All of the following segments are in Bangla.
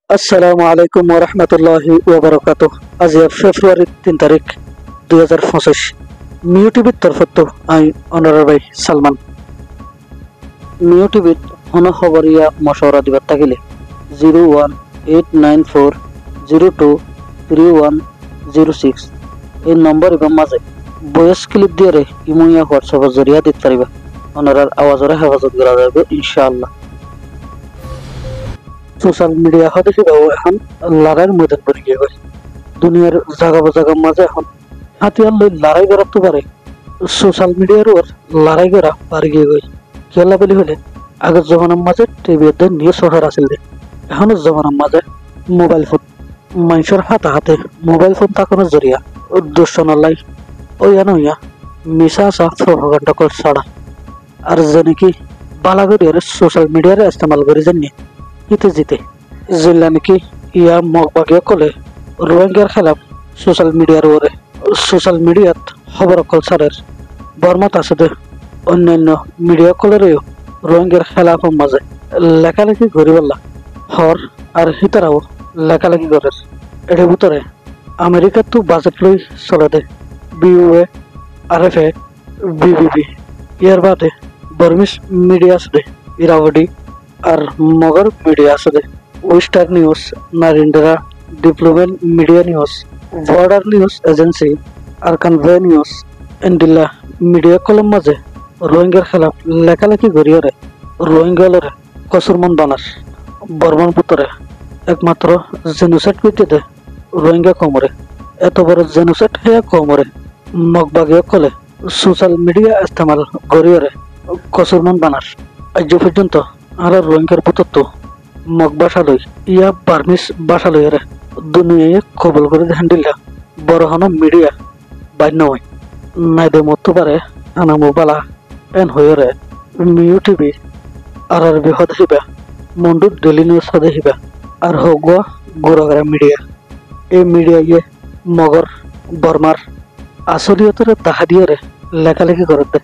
আসসালামু আলাইকুম ওরহমতুল্লাহি ওবরাকাতুহ। আজি ফেব্রুয়ারি 3 তারিখ 2025। মিউ টিভির তরফত আই অনারার ভাই সালমান। মিউ টিভিত হন খবরিয়া মশওরা দিবার থাকিলে 0189020231106 এই নম্বর এবং মাঝে ভয়েস ক্লিপ দিয়ে ইমুইয়া হোয়াটসঅ্যাপের জরিয়া দিতে পারিবা। অনারার আওয়াজের হেফাজত করা যাবে ইনশাআল্লাহ। সোশ্যাল মিডিয়া হতে এখন লড়াইয়ের ময়দান পড়ে গিয়ে গেছে। দুনিয়ার জায়গা জায়গার মাঝে এখন হাতিয়ার লই লড়াই করাতে পারে। সোশ্যাল মিডিয়ার ওর লড়াই করা পারে গিয়ে গেছে। খেলা বলি হলে আগের জমানার মাঝে টিভিতে নিউজ শহর আসিল দে, এখনের জমানার মাঝে মোবাইল ফোন। মানুষের হাতে হাতে মোবাইল ফোন থাকানোর জরিয়া দুঃসনালাই ওই আনইয়া মিশা আসা প্রভাকাণ্ড কর ছাড়া আর যে নাকি বালাগড়িয়ার সোশ্যাল মিডিয়ার ইস্তেমাল করে জানিয়ে হিতে জিতে জিল্লা নাকি ইয়া মগবাগিয়া কলে রোহিঙ্গার খেলাফ সোশ্যাল মিডিয়ার ওরে সোশ্যাল মিডিয়াত খবর কালচারের বর্মাত আছে দে অন্যান্য মিডিয়া কলেরও রোহিঙ্গার খেলাফের মাঝে লেখালেখি করি বললা হর আর হিতারাও লেখালেখি করে। এর ভিতরে আমেরিকার তো বাজেট লই চলে দে বিউএ আরএফএ বিবিবি ইয়ার বাদে বর্মিস মিডিয়া আছে দে ইরাবডি আর মগর মিডিয়া আছে দে ওয়েস্টার নিউজ নারিন্দ্রা ডিপ্লোমেন্ট media news border news agency আর কানভে নিউজ এন্ডিলা মিডিয়া কলম মাঝে রোহিঙ্গার খেলাফ লেখালেখি করিয়ারে রোহিঙ্গালরে কসুরমন বানার বর্মন পুতরে একমাত্র জেনোসাইড ভিত্তিতে রোহিঙ্গা কমরে এত বড় জেনোসাইড হেয়া কমরে মগবাগিয়া কলে সোশ্যাল মিডিয়া ইস্তেমাল করিয়ারে কসুরমন বানার আজ পর্যন্ত আর রোহিঙ্গার পুতত্ব মগ বাসা লই ইয়া বার্মিস বাসা লইয়ারে দুনিয়ায় কবল করে দেখেন দিলা বড় হন মিডিয়া বান্য হয় নাইদে মতো পারে আনামু বালা এন হইরে মিউ টিভি আর বিহদ হিবা মন্ডু ডেলি নিউজ হদে হিবা আর হোক গোরাগরা মিডিয়া এই মিডিয়া ইয়ে মগর বর্মার আসলিয়তরে তাহা দিয়ে লেখালেখি করতে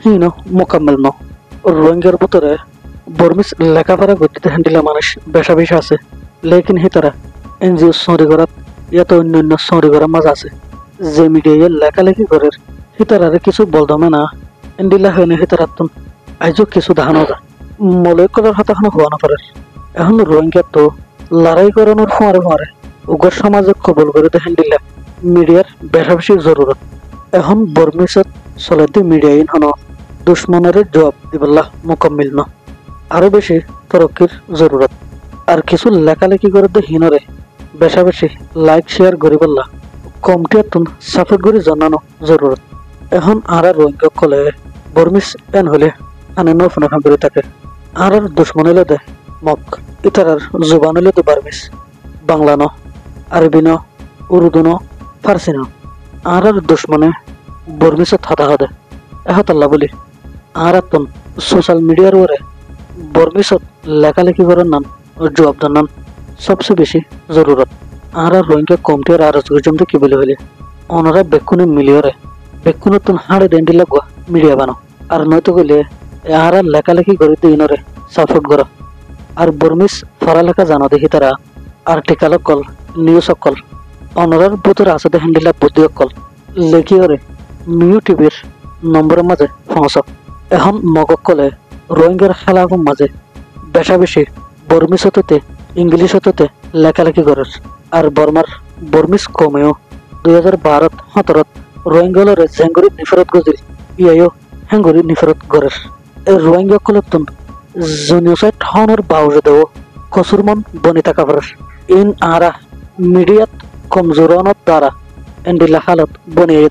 হিন মোকাম্মেল ন রোহিঙ্গার ভিতরে বর্মিস লেখাপড়া করতে হ্যান্ডিলা মানুষ বেশা বেশি আছে লেকিন হিতারা এনজিও সরি করাত ইয়াত অন্যান্য সরি করার মাঝ আছে যে মিডিয়া লেখালেখি করে হিতারারে কিছু বলদমে না এন্ডিলা হয় না হিতারাতুন আইজও কিছু দেখানো যায় মলয় করার হাতে এখনো হওয়া না পারে। এখন রোহিঙ্গার তো লড়াই করানোর ফোয়ারে উগ্র সমাজে কবল করে দেখেন দিলা মিডিয়ার বেশা বেশি জরুরত। এখন বর্মিসত চলে দি মিডিয়া ইন হন দুশ্মনের জবাব দিবল্লা মোকাম্মিল ন আরো বেশি তরক্কির জরুরত আর কিছু লেখালেখি করে দে হিনরে বেশা বেশি লাইক শেয়ার করি বললা কমটিয়াতুন সাপোর্ট করে জানানো জরুরত। এখন আর রোহিঙ্গা কলে বর্মিস এন হলে আনে নফনা করে থাকে আর দুশ্মন হলে দে মক ইতারার জুবান হলে তো বার্মিস বাংলা ন আরবি ন উর্দু ন ফার্সি ন আর দুশ্মনে বর্মিসত হাতা হাদে এহতাল্লা বলি আর সোশ্যাল মিডিয়ার ওরে বর্মিসত লেখালেখি করার নাম জবাব দেওয়ার নাম সবচেয়ে বেশি জরুরত। আর রোহিঙ্গা কমটি আর জমতে কি বলে হইলে ওনারা বেকুনে মিলিয়রে বেকুনতুন হাড়ে ডেন্ডি লাগা মিডিয়া বানো আর নয়তো গেলে আর লেখালেখি করে দিনরে সাপোর্ট করা আর বর্মিস পড়ালেখা জানা দেখি তারা আর্টিকেল অকল নিউজ অকল অনরার ভিতরে আছে দেখেন দিলা বুদ্ধি অকল লেখিয়রে মিউ টিভির নম্বরের মাঝে পৌঁছ। এখন মগক কলে রোহিঙ্গার খেলাফের মাঝে বেশা বেশি বর্মিস হতে ইংলিশ হতে লেখালেখি করে আর বর্মিস কমেও 2012-17 রোহিঙ্গালরে জেঙ্গুরি নিফরত গজিল ইয়াইও হেঙ্গুরি নিফরত গড়ের এই রোহিঙ্গা কলতুন জেনোসাইড হনের বাউজে দেও কসুরমন বনিতা কাভার ইন আরা মিডিয়াত কমজোরনত দ্বারা এন্ডিলা হালত বনিয়ে